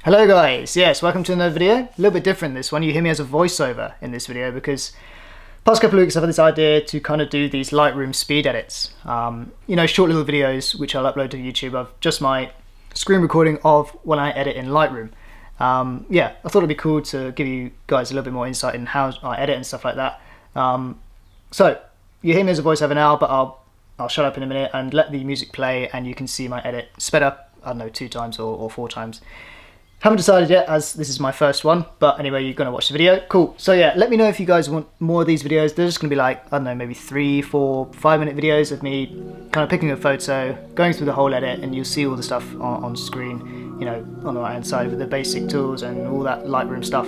Hello guys, yes, welcome to another video. A little bit different this one. You hear me as a voiceover in this video because past couple of weeks I've had this idea to kind of do these Lightroom speed edits. You know, short little videos which I'll upload to YouTube of just my screen recording of when I edit in Lightroom. Yeah, I thought it'd be cool to give you guys a little bit more insight in how I edit and stuff like that. So you hear me as a voiceover now, but I'll shut up in a minute and let the music play and you can see my edit sped up, I don't know, 2 times or 4 times. Haven't decided yet, as this is my first one, but anyway, you're going to watch the video. Cool. So yeah, let me know if you guys want more of these videos. They're just going to be like, I don't know, maybe 3, 4, 5 minute videos of me kind of picking a photo, going through the whole edit, and you'll see all the stuff on screen, you know, on the right hand side with the basic tools and all that Lightroom stuff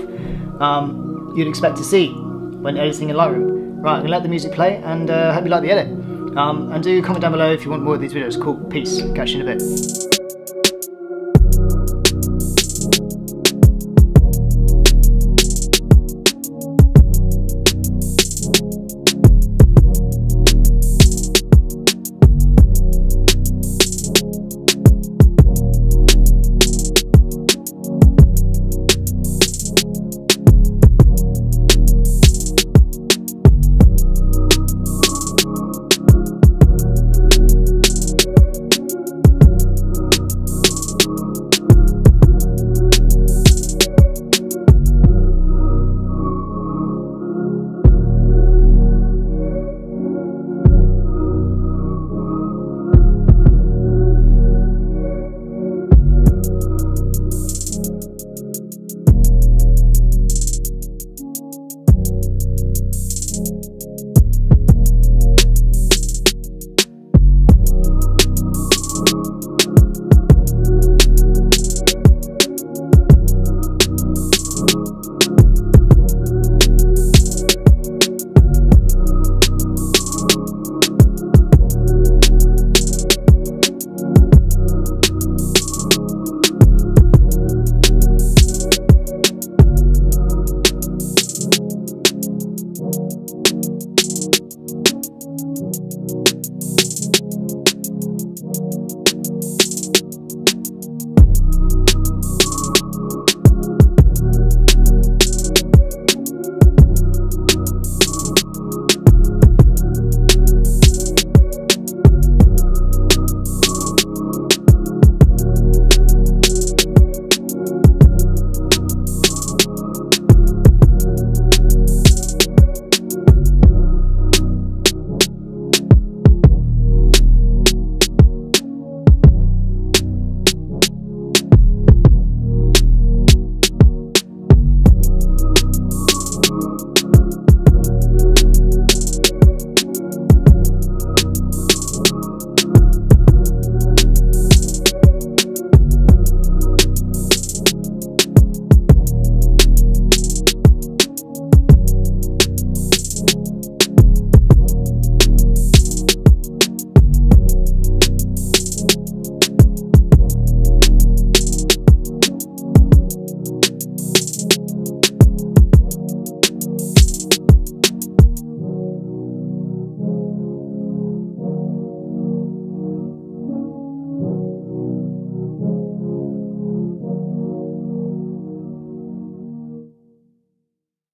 you'd expect to see when editing in Lightroom. Right, I'm going to let the music play and hope you like the edit. And do comment down below if you want more of these videos. Cool. Peace. Catch you in a bit.